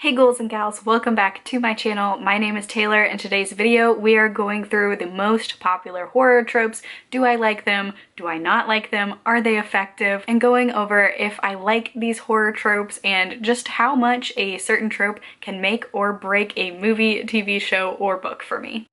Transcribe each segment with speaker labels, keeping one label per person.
Speaker 1: Hey ghouls and gals, welcome back to my channel. My name is Taylor. In today's video, we are going through the most popular horror tropes. Do I like them? Do I not like them? Are they effective? And going over if I like these horror tropes and just how much a certain trope can make or break a movie, TV show, or book for me.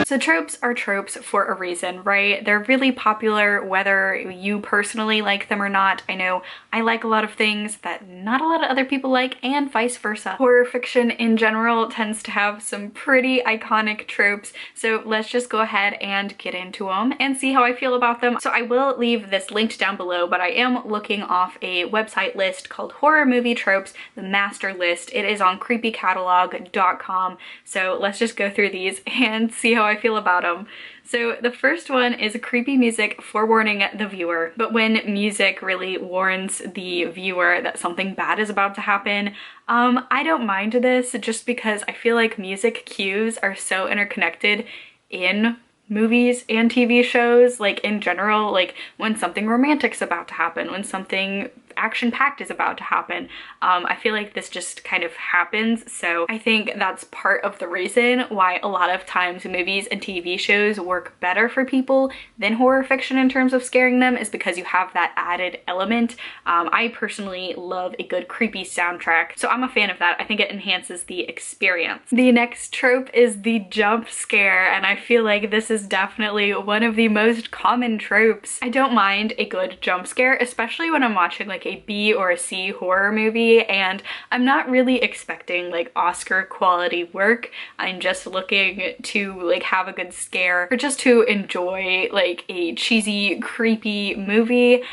Speaker 1: So tropes are tropes for a reason, right? They're really popular whether you personally like them or not. I know I like a lot of things that not a lot of other people like, and vice versa. Horror fiction in general tends to have some pretty iconic tropes, so let's just go ahead and get into them and see how I feel about them. So I will leave this linked down below, but I am looking off a website list called Horror Movie Tropes, the Master List. It is on creepycatalog.com, so let's just go through these and see how I feel about them. So the first one is creepy music forewarning the viewer. But when music really warns the viewer that something bad is about to happen, I don't mind this just because I feel like music cues are so interconnected in movies and TV shows, like in general, like when something romantic's about to happen, when something action-packed is about to happen. I feel like this just kind of happens, so I think that's part of the reason why a lot of times movies and TV shows work better for people than horror fiction in terms of scaring them, is because you have that added element. I personally love a good creepy soundtrack, so I'm a fan of that. I think it enhances the experience. The next trope is the jump scare, and I feel like this is definitely one of the most common tropes. I don't mind a good jump scare, especially when I'm watching like a B or a C horror movie and I'm not really expecting like Oscar quality work. I'm just looking to like have a good scare or just to enjoy like a cheesy, creepy movie.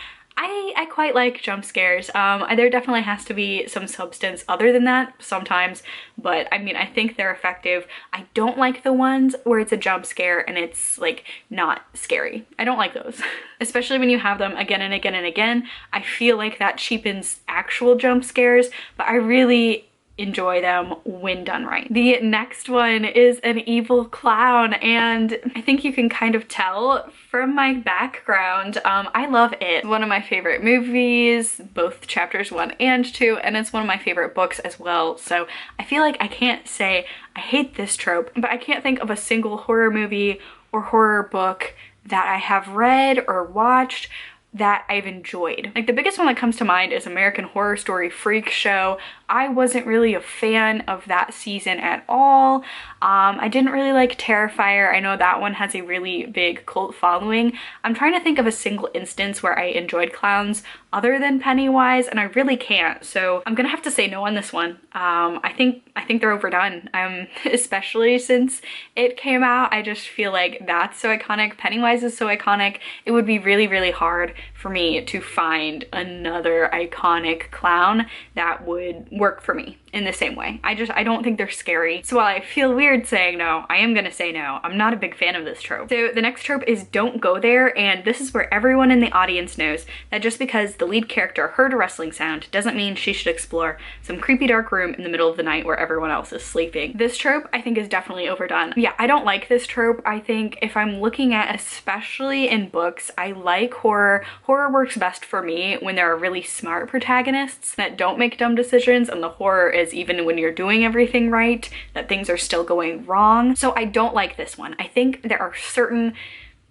Speaker 1: I quite like jump scares. There definitely has to be some substance other than that sometimes, but I mean, I think they're effective. I don't like the ones where it's a jump scare and it's like not scary. I don't like those, especially when you have them again and again and again. I feel like that cheapens actual jump scares, but I really enjoy them when done right. The next one is an evil clown, and I think you can kind of tell from my background. I love it. It's one of my favorite movies, both chapters 1 and 2, and it's one of my favorite books as well, so I feel like I can't say I hate this trope, but I can't think of a single horror movie or horror book that I have read or watched that I've enjoyed. Like the biggest one that comes to mind is American Horror Story Freak Show. I wasn't really a fan of that season at all. I didn't really like Terrifier. I know that one has a really big cult following. I'm trying to think of a single instance where I enjoyed clowns other than Pennywise, and I really can't, so I'm gonna have to say no on this one. I think they're overdone, especially since it came out. I just feel like that's so iconic. Pennywise is so iconic. It would be really, really hard for me to find another iconic clown that would work for me in the same way. I don't think they're scary. So while I feel weird saying no, I am gonna say no. I'm not a big fan of this trope. So the next trope is don't go there, and this is where everyone in the audience knows that just because the lead character heard a rustling sound doesn't mean she should explore some creepy dark room in the middle of the night where everyone else is sleeping. This trope I think is definitely overdone. Yeah, I don't like this trope. I think if I'm looking at, especially in books, I like horror. Horror works best for me when there are really smart protagonists that don't make dumb decisions, and the horror is even when you're doing everything right, that things are still going wrong. So I don't like this one. I think there are certain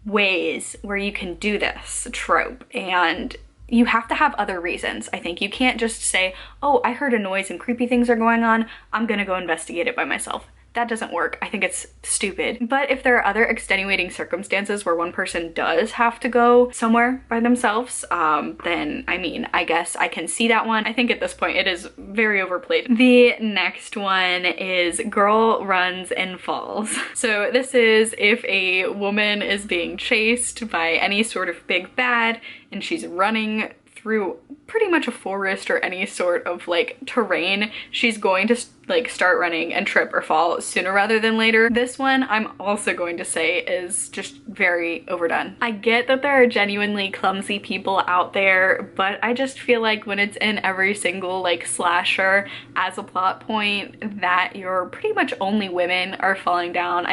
Speaker 1: ways where you can do this trope, and you have to have other reasons. I think you can't just say, oh, I heard a noise and creepy things are going on, I'm gonna go investigate it by myself. That doesn't work. I think it's stupid. But if there are other extenuating circumstances where one person does have to go somewhere by themselves, then I mean, I guess I can see that one. I think at this point it is very overplayed. The next one is girl runs and falls. So this is if a woman is being chased by any sort of big bad and she's running through pretty much a forest or any sort of like terrain, she's going to like start running and trip or fall sooner rather than later. This one I'm also going to say is just very overdone. I get that there are genuinely clumsy people out there, but I just feel like when it's in every single like slasher as a plot point that you're pretty much only women are falling down,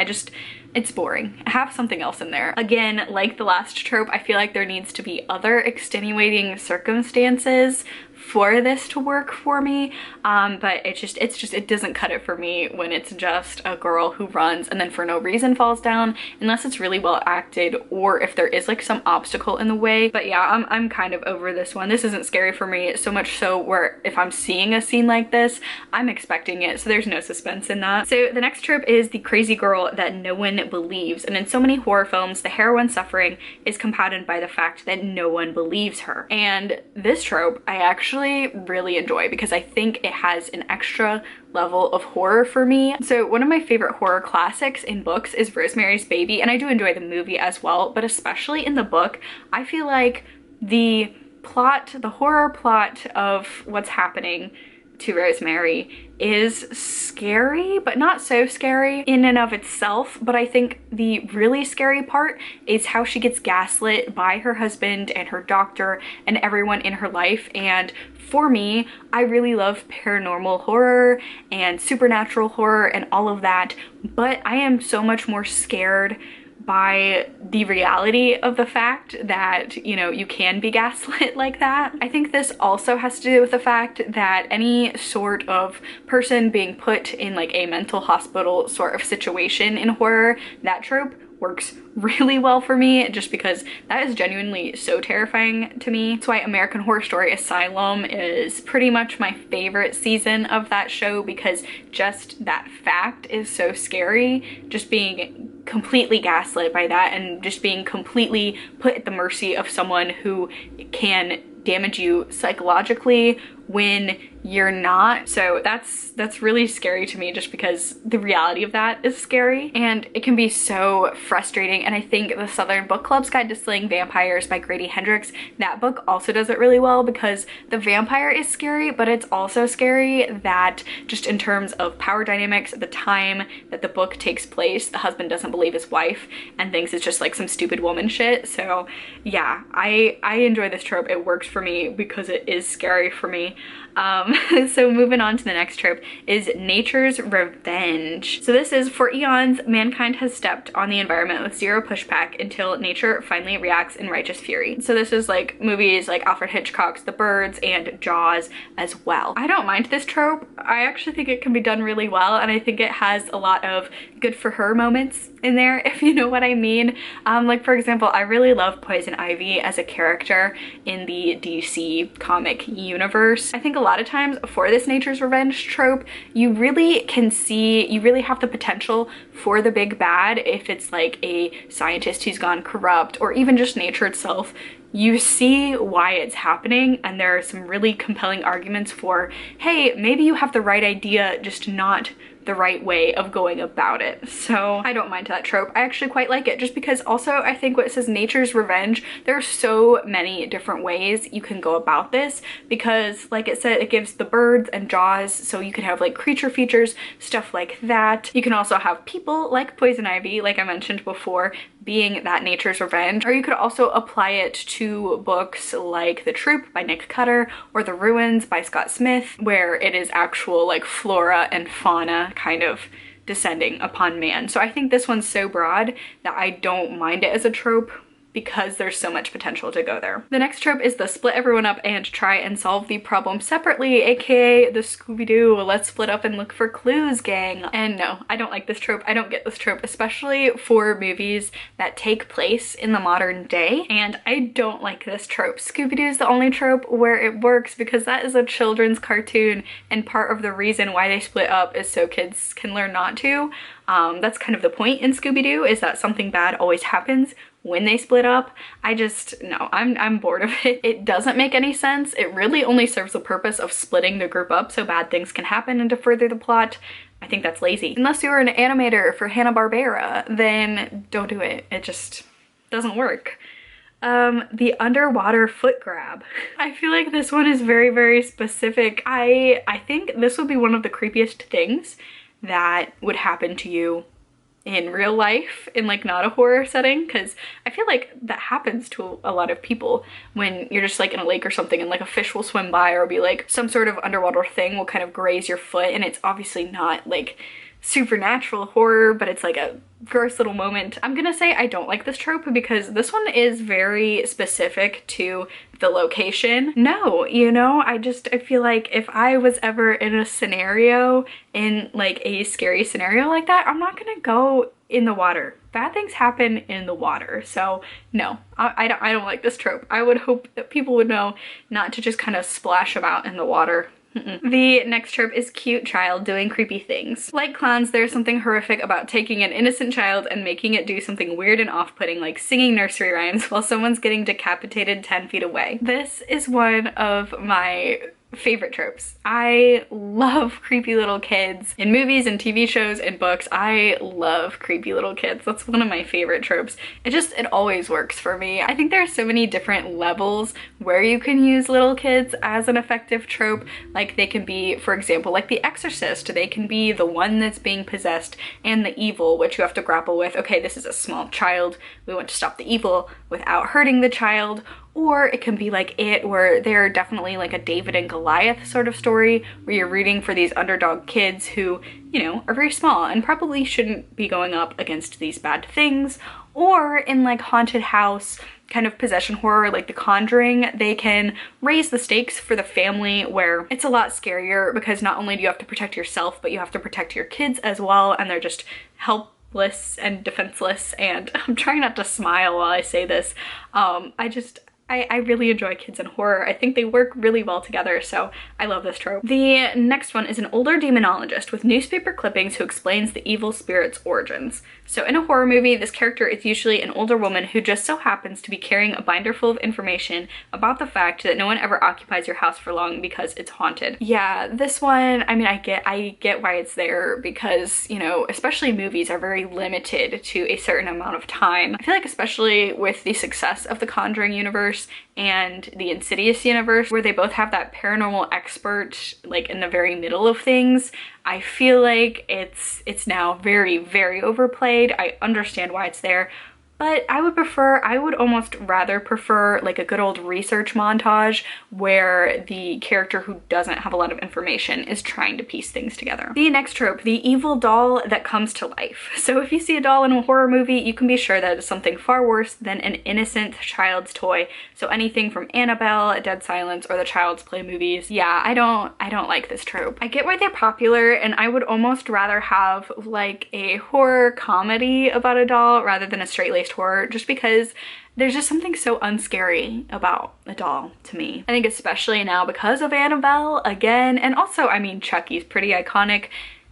Speaker 1: it's boring. Have something else in there. Again, like the last trope, I feel like there needs to be other extenuating circumstances for this to work for me, but it doesn't cut it for me when it's just a girl who runs and then for no reason falls down, unless it's really well acted or if there is like some obstacle in the way. But yeah, I'm kind of over this one. This isn't scary for me, so much so where if I'm seeing a scene like this, I'm expecting it, so there's no suspense in that. So the next trope is the crazy girl that no one believes, and in so many horror films, the heroine's suffering is compounded by the fact that no one believes her. And this trope I actually really enjoy because I think it has an extra level of horror for me. So one of my favorite horror classics in books is Rosemary's Baby, and I do enjoy the movie as well, but especially in the book, I feel like the horror plot of what's happening to Rosemary is scary, but not so scary in and of itself. But I think the really scary part is how she gets gaslit by her husband and her doctor and everyone in her life. And for me, I really love paranormal horror and supernatural horror and all of that, but I am so much more scared by the reality of the fact that, you know, you can be gaslit like that. I think this also has to do with the fact that any sort of person being put in like a mental hospital sort of situation in horror, that trope works really well for me, just because that is genuinely so terrifying to me. That's why American Horror Story Asylum is pretty much my favorite season of that show, because just that fact is so scary. Just being completely gaslit by that and just being completely put at the mercy of someone who can damage you psychologically when you're not. So that's really scary to me, just because the reality of that is scary and it can be so frustrating. And I think the Southern Book Club's Guide to Slaying Vampires by Grady Hendrix, that book also does it really well, because the vampire is scary, but it's also scary that just in terms of power dynamics at the time that the book takes place, the husband doesn't believe his wife and thinks it's just like some stupid woman shit. So yeah, I enjoy this trope. It works for me because it is scary for me. So moving on to the next trope is nature's revenge. So this is, for eons, mankind has stepped on the environment with zero pushback until nature finally reacts in righteous fury. So this is like movies like Alfred Hitchcock's The Birds and Jaws as well. I don't mind this trope. I actually think it can be done really well, and I think it has a lot of good for her moments in there, if you know what I mean. Like for example, I really love Poison Ivy as a character in the DC comic universe. I think a lot of times for this nature's revenge trope, you really have the potential for the big bad. If it's like a scientist who's gone corrupt, or even just nature itself, you see why it's happening, and there are some really compelling arguments for, hey, maybe you have the right idea, just not the right way of going about it. So I don't mind that trope. I actually quite like it, just because also I think what it says, nature's revenge, there are so many different ways you can go about this, because like it said, it gives The Birds and Jaws, so you can have like creature features, stuff like that. You can also have people like Poison Ivy, like I mentioned before, being that nature's revenge, or you could also apply it to books like The Troop by Nick Cutter or The Ruins by Scott Smith, where it is actual like flora and fauna kind of descending upon man. So I think this one's so broad that I don't mind it as a trope, because there's so much potential to go there. The next trope is the split everyone up and try and solve the problem separately, aka the ScoobyDoo, let's split up and look for clues gang. And no, I don't like this trope. I don't get this trope, especially for movies that take place in the modern day. And I don't like this trope. ScoobyDoo is the only trope where it works, because that is a children's cartoon, and part of the reason why they split up is so kids can learn not to. That's kind of the point in ScoobyDoo, is that something bad always happens when they split up. No, I'm bored of it. It doesn't make any sense. It really only serves the purpose of splitting the group up so bad things can happen and to further the plot. I think that's lazy. Unless you're an animator for Hanna-Barbera, then don't do it. It just doesn't work. The underwater foot grab. I feel like this one is very, very specific. I think this would be one of the creepiest things that would happen to you in real life, in like not a horror setting, because I feel like that happens to a lot of people when you're just like in a lake or something, and like a fish will swim by, or be like some sort of underwater thing will kind of graze your foot, and it's obviously not like supernatural horror, but it's like a gross little moment. I'm gonna say I don't like this trope because this one is very specific to the location. No, you know, I feel like if I was ever in a scenario, in like a scary scenario like that, I'm not gonna go in the water. Bad things happen in the water. So no, I don't like this trope. I would hope that people would know not to just kind of splash about in the water. The next trope is cute child doing creepy things. Like clowns, there's something horrific about taking an innocent child and making it do something weird and off-putting, like singing nursery rhymes while someone's getting decapitated 10 feet away. This is one of my favorite tropes. I love creepy little kids in movies and TV shows and books. I love creepy little kids. That's one of my favorite tropes. It always works for me. I think there are so many different levels where you can use little kids as an effective trope. Like they can be, for example, like The Exorcist. They can be the one that's being possessed and the evil, which you have to grapple with. Okay, this is a small child. We want to stop the evil without hurting the child. Or it can be like It, where they're definitely like a David and Goliath sort of story, where you're rooting for these underdog kids who, you know, are very small and probably shouldn't be going up against these bad things. Or in like haunted house kind of possession horror, like The Conjuring, they can raise the stakes for the family, where it's a lot scarier because not only do you have to protect yourself, but you have to protect your kids as well, and they're just helpless and defenseless. And I'm trying not to smile while I say this. I really enjoy kids in horror. I think they work really well together, so I love this trope. The next one is an older demonologist with newspaper clippings who explains the evil spirit's origins. So in a horror movie, this character is usually an older woman who just so happens to be carrying a binder full of information about the fact that no one ever occupies your house for long because it's haunted. Yeah, this one, I mean, I get why it's there because, you know, especially movies are very limited to a certain amount of time. I feel like especially with the success of the Conjuring universe and the Insidious universe, where they both have that paranormal expert like in the very middle of things, I feel like it's now very, very overplayed. I understand why it's there, but I would almost rather prefer like a good old research montage where the character who doesn't have a lot of information is trying to piece things together. The next trope, the evil doll that comes to life. So if you see a doll in a horror movie, you can be sure that it's something far worse than an innocent child's toy. So anything from Annabelle, Dead Silence, or the Child's Play movies. Yeah, I don't like this trope. I get why they're popular, and I would almost rather have like a horror comedy about a doll rather than a straight-laced horror, just because there's just something so unscary about a doll to me. I think especially now because of Annabelle again, and also, I mean, Chucky's pretty iconic.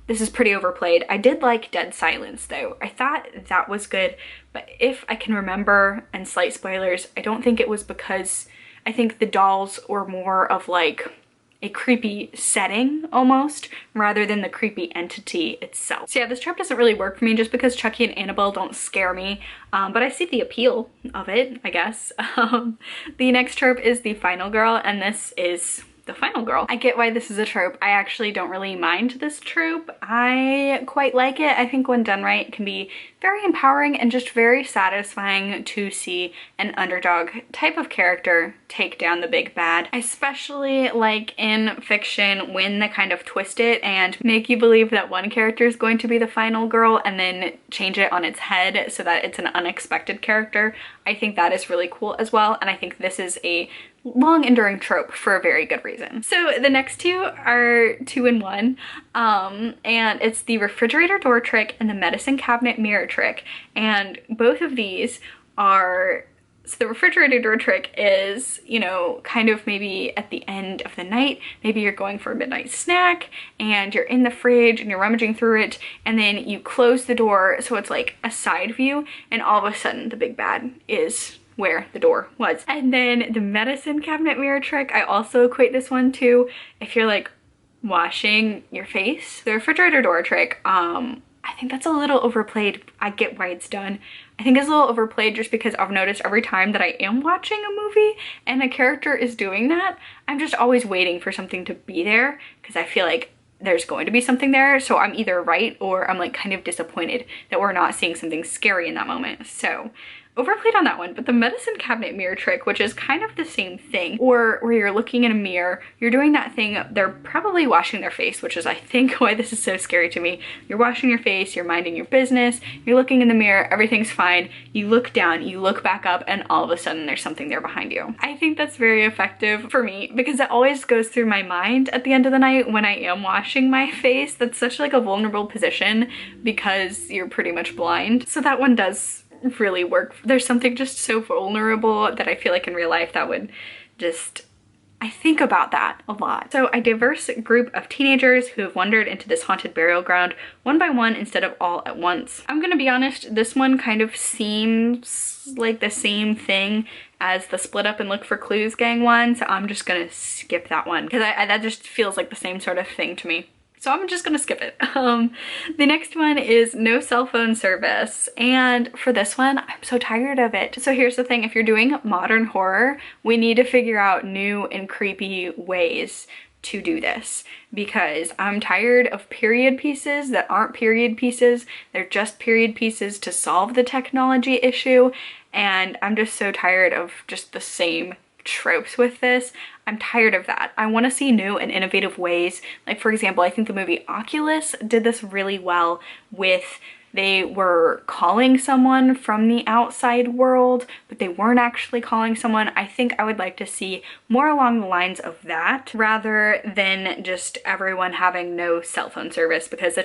Speaker 1: This is pretty overplayed. I did like Dead Silence though. I thought that was good, but if I can remember, and slight spoilers, I don't think it was because I think the dolls were more of like a creepy setting almost, rather than the creepy entity itself. So yeah, this trope doesn't really work for me just because Chucky and Annabelle don't scare me, but I see the appeal of it, I guess. The next trope is the final girl, and this is the final girl. I get why this is a trope. I actually don't really mind this trope. I quite like it. I think when done right, it can be very empowering and just very satisfying to see an underdog type of character take down the big bad. I especially like in fiction when they kind of twist it and make you believe that one character is going to be the final girl and then change it on its head so that it's an unexpected character. I think that is really cool as well, and I think this is a long enduring trope for a very good reason. So the next two are 2 in 1, and it's the refrigerator door trick and the medicine cabinet mirror trick. And both of these are, so the refrigerator door trick is, you know, kind of maybe at the end of the night, maybe you're going for a midnight snack and you're in the fridge and you're rummaging through it, and then you close the door so it's like a side view, and all of a sudden the big bad is where the door was. And then the medicine cabinet mirror trick, I also equate this one to if you're like washing your face. The refrigerator door trick, I think that's a little overplayed. I get why it's done. I think it's a little overplayed just because I've noticed every time that I am watching a movie and a character is doing that, I'm just always waiting for something to be there because I feel like there's going to be something there. So I'm either right or I'm like kind of disappointed that we're not seeing something scary in that moment. So overplayed on that one, but the medicine cabinet mirror trick, which is kind of the same thing, or where you're looking in a mirror, you're doing that thing, they're probably washing their face, which is I think why this is so scary to me. You're washing your face, you're minding your business, you're looking in the mirror, everything's fine, you look down, you look back up, and all of a sudden there's something there behind you. I think that's very effective for me because it always goes through my mind at the end of the night when I am washing my face. That's such like a vulnerable position because you're pretty much blind. So that one does really work. There's something just so vulnerable that I feel like in real life that would just, I think about that a lot. So a diverse group of teenagers who have wandered into this haunted burial ground one by one instead of all at once. I'm gonna be honest, this one kind of seems like the same thing as the split up and look for clues gang one, so I'm just gonna skip that one because that just feels like the same sort of thing to me. So I'm just gonna skip it. The next one is no cell phone service. And for this one, I'm so tired of it. So here's the thing, if you're doing modern horror, we need to figure out new and creepy ways to do this because I'm tired of period pieces that aren't period pieces. They're just period pieces to solve the technology issue. And I'm just so tired of just the same tropes with this. I'm tired of that. I want to see new and innovative ways. Like for example, I think the movie Oculus did this really well with they were calling someone from the outside world, but they weren't actually calling someone. I think I would like to see more along the lines of that rather than just everyone having no cell phone service because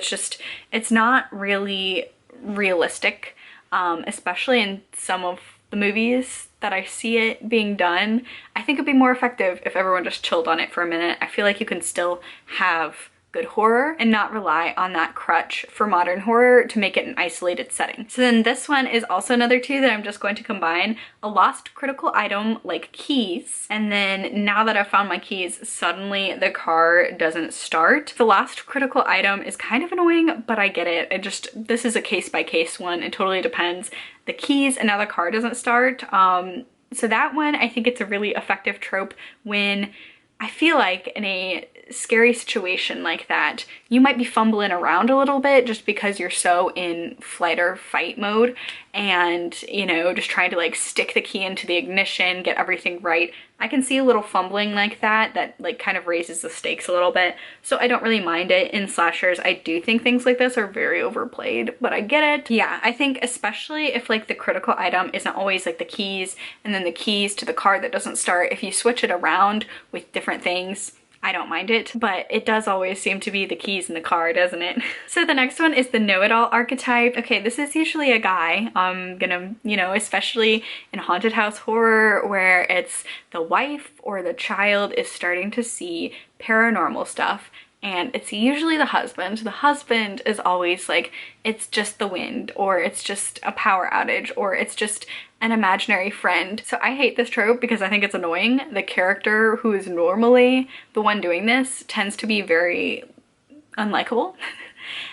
Speaker 1: it's not really realistic, especially in some of the movies that I see it being done. I think it'd be more effective if everyone just chilled on it for a minute. I feel like you can still have good horror and not rely on that crutch for modern horror to make it an isolated setting. So then this one is also another two that I'm just going to combine. A lost critical item like keys, and then now that I've found my keys, suddenly the car doesn't start. The last critical item is kind of annoying, but I get it. This is a case-by-case one. It totally depends. The keys and now the car doesn't start. So that one, I think it's a really effective trope when I feel like in a scary situation like that, you might be fumbling around a little bit just because you're so in flight or fight mode and, you know, just trying to like stick the key into the ignition, get everything right. I can see a little fumbling like that like kind of raises the stakes a little bit. So I don't really mind it. In slashers, I do think things like this are very overplayed, but I get it. Yeah, I think especially if like the critical item isn't always like the keys and then the keys to the car that doesn't start, if you switch it around with different things, I don't mind it, but it does always seem to be the keys in the car, doesn't it? So the next one is the know-it-all archetype. Okay, this is usually a guy. I'm gonna, you know, especially in haunted house horror where it's the wife or the child is starting to see paranormal stuff, and it's usually the husband. The husband is always like, it's just the wind, or it's just a power outage, or it's just an imaginary friend. So I hate this trope because I think it's annoying. The character who is normally the one doing this tends to be very unlikable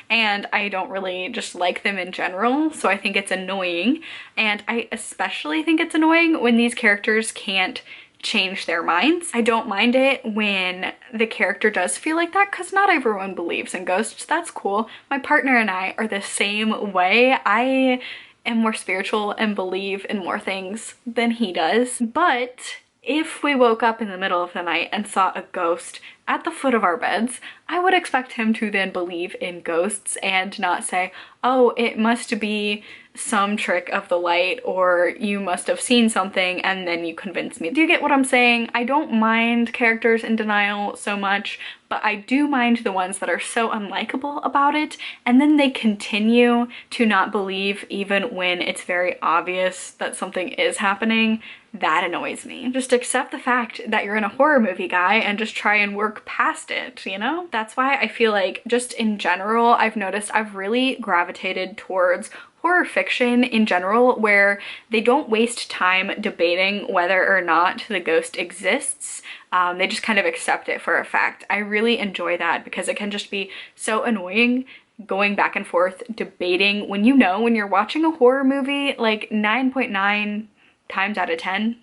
Speaker 1: and I don't really just like them in general, so I think it's annoying. And I especially think it's annoying when these characters can't change their minds. I don't mind it when the character does feel like that because not everyone believes in ghosts. That's cool. My partner and I are the same way. I am more spiritual and believe in more things than he does. But if we woke up in the middle of the night and saw a ghost at the foot of our beds, I would expect him to then believe in ghosts and not say, oh, it must be some trick of the light, or you must have seen something and then you convinced me. Do you get what I'm saying? I don't mind characters in denial so much, but I do mind the ones that are so unlikable about it and then they continue to not believe even when it's very obvious that something is happening. That annoys me. Just accept the fact that you're in a horror movie, guy, and just try and work past it, you know? That's why I feel like just in general, I've noticed I've really gravitated towards horror fiction in general where they don't waste time debating whether or not the ghost exists. They just kind of accept it for a fact. I really enjoy that because it can just be so annoying going back and forth debating when you know when you're watching a horror movie, like 9.9 times out of 10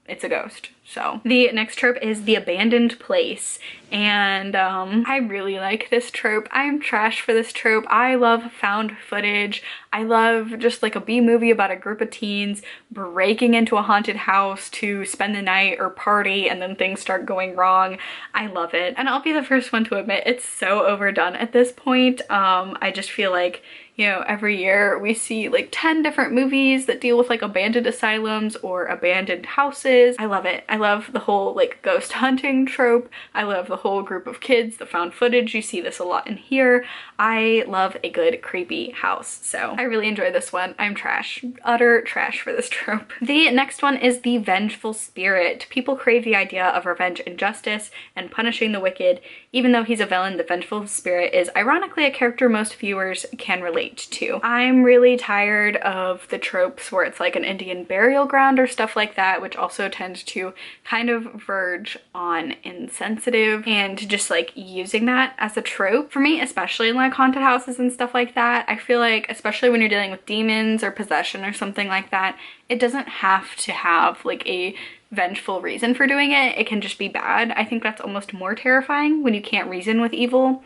Speaker 1: it's a ghost. So the next trope is the abandoned place, and I really like this trope. I'm trash for this trope. I love found footage. I love just like a B movie about a group of teens breaking into a haunted house to spend the night or party, and then things start going wrong. I love it, and I'll be the first one to admit it's so overdone at this point. I just feel like, you know, every year we see like 10 different movies that deal with like abandoned asylums or abandoned houses. I love it. I love the whole like ghost hunting trope. I love the whole group of kids, the found footage. You see this a lot in here. I love a good creepy house. So I really enjoy this one. I'm trash, utter trash for this trope. The next one is the Vengeful Spirit. People crave the idea of revenge and justice and punishing the wicked. Even though he's a villain, the Vengeful Spirit is ironically a character most viewers can relate to. I'm really tired of the tropes where it's like an Indian burial ground or stuff like that, which also tends to kind of verge on insensitive and just like using that as a trope. For me, especially in like haunted houses and stuff like that, I feel like, especially when you're dealing with demons or possession or something like that, it doesn't have to have like a vengeful reason for doing it. It can just be bad. I think that's almost more terrifying when you can't reason with evil.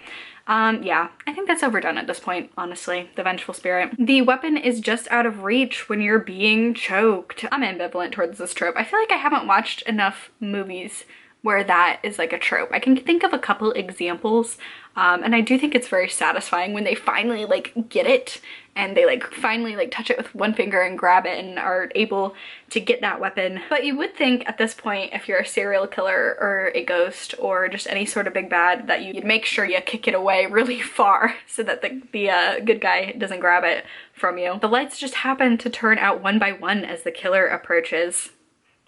Speaker 1: Yeah, I think that's overdone at this point, honestly, the Vengeful Spirit. The weapon is just out of reach when you're being choked. I'm ambivalent towards this trope. I feel like I haven't watched enough movies where that is like a trope. I can think of a couple examples, and I do think it's very satisfying when they finally like get it and they like finally like touch it with one finger and grab it and are able to get that weapon. But you would think at this point, if you're a serial killer or a ghost or just any sort of big bad, that you'd make sure you kick it away really far so that the good guy doesn't grab it from you. The lights just happen to turn out one by one as the killer approaches.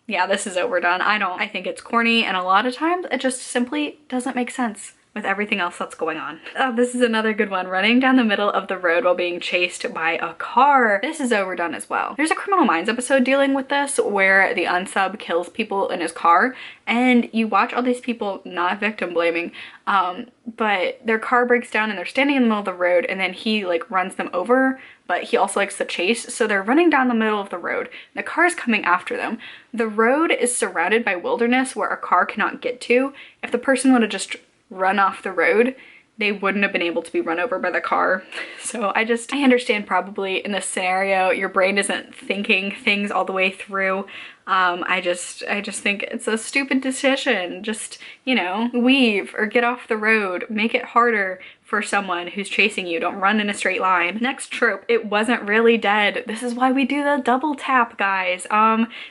Speaker 1: Yeah, this is overdone. I think it's corny, and a lot of times it just simply doesn't make sense with everything else that's going on. Oh, this is another good one. Running down the middle of the road while being chased by a car. This is overdone as well. There's a Criminal Minds episode dealing with this where the unsub kills people in his car, and you watch all these people, not victim blaming, but their car breaks down and they're standing in the middle of the road, and then he like runs them over, but he also likes to chase. So they're running down the middle of the road. The car's coming after them. The road is surrounded by wilderness where a car cannot get to. If the person would have just run off the road, they wouldn't have been able to be run over by the car. So I understand probably in this scenario your brain isn't thinking things all the way through. I just think it's a stupid decision. Just, you know, weave or get off the road. Make it harder for someone who's chasing you. Don't run in a straight line. Next trope, it wasn't really dead. This is why we do the double tap, guys.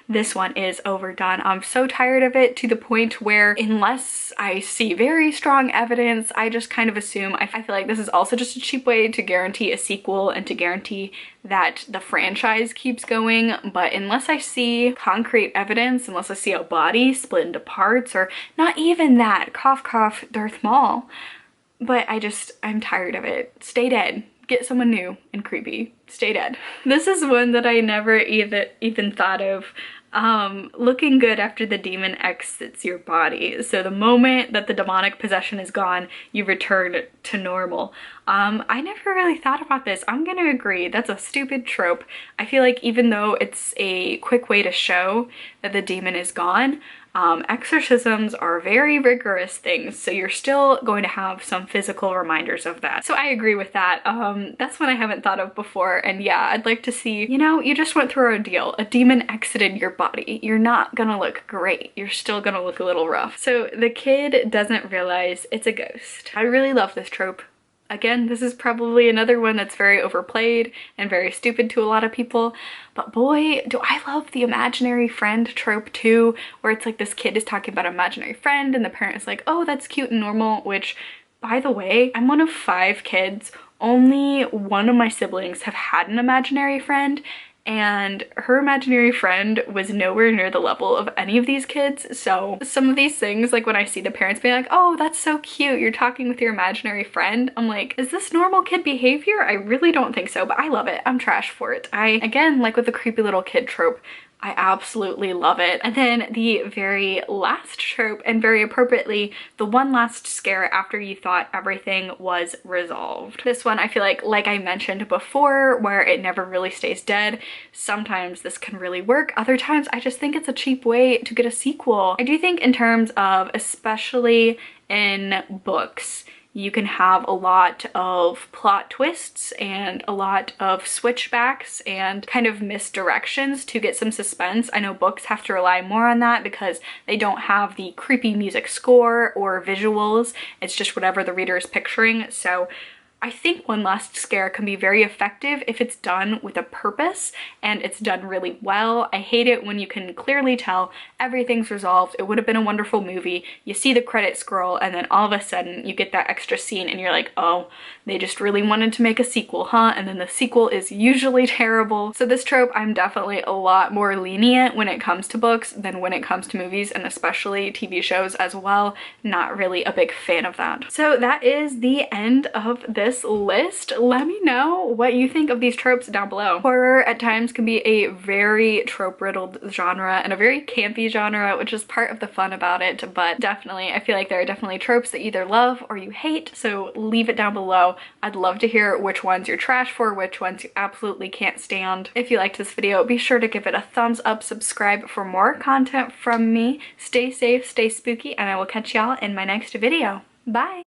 Speaker 1: This one is overdone. I'm so tired of it, to the point where unless I see very strong evidence, I just kind of assume. I feel like this is also just a cheap way to guarantee a sequel and to guarantee that the franchise keeps going. But unless I see concrete evidence, unless I see a body split into parts, or not even that, cough cough, Darth Maul, but I'm tired of it. Stay dead. Get someone new and creepy. Stay dead. This is one that I never even thought of. Looking good after the demon exits your body. So the moment that the demonic possession is gone, you return to normal. I never really thought about this. I'm gonna agree, that's a stupid trope. I feel like even though it's a quick way to show that the demon is gone, exorcisms are very rigorous things, so you're still going to have some physical reminders of that. So I agree with that. That's one I haven't thought of before, and yeah, I'd like to see, you know, you just went through an ordeal. A demon exited your body. You're not gonna look great. You're still gonna look a little rough. So the kid doesn't realize it's a ghost. I really love this trope. Again, this is probably another one that's very overplayed and very stupid to a lot of people, but boy, do I love the imaginary friend trope too, where it's like this kid is talking about an imaginary friend and the parent is like, oh, that's cute and normal, which, by the way, I'm one of 5 kids. Only one of my siblings have had an imaginary friend, and her imaginary friend was nowhere near the level of any of these kids. So some of these things, like when I see the parents being like, oh, that's so cute, you're talking with your imaginary friend, I'm like, is this normal kid behavior? I really don't think so, but I love it. I'm trash for it. Again, like with the creepy little kid trope, I absolutely love it. And then the very last trope, and very appropriately, the one last scare after you thought everything was resolved. This one I feel like I mentioned before, where it never really stays dead. Sometimes this can really work. Other times I just think it's a cheap way to get a sequel. I do think in terms of, especially in books, you can have a lot of plot twists and a lot of switchbacks and kind of misdirections to get some suspense. I know books have to rely more on that because they don't have the creepy music score or visuals. It's just whatever the reader is picturing. So I think one last scare can be very effective if it's done with a purpose and it's done really well. I hate it when you can clearly tell everything's resolved. It would have been a wonderful movie. You see the credits scroll and then all of a sudden you get that extra scene and you're like, oh, they just really wanted to make a sequel, huh? And then the sequel is usually terrible. So this trope, I'm definitely a lot more lenient when it comes to books than when it comes to movies, and especially TV shows as well. Not really a big fan of that. So that is the end of this list. Let me know what you think of these tropes down below. Horror at times can be a very trope-riddled genre and a very campy genre, which is part of the fun about it, but definitely, I feel like there are definitely tropes that you either love or you hate, so leave it down below. I'd love to hear which ones you're trash for, which ones you absolutely can't stand. If you liked this video, be sure to give it a thumbs up, subscribe for more content from me. Stay safe, stay spooky, and I will catch y'all in my next video. Bye!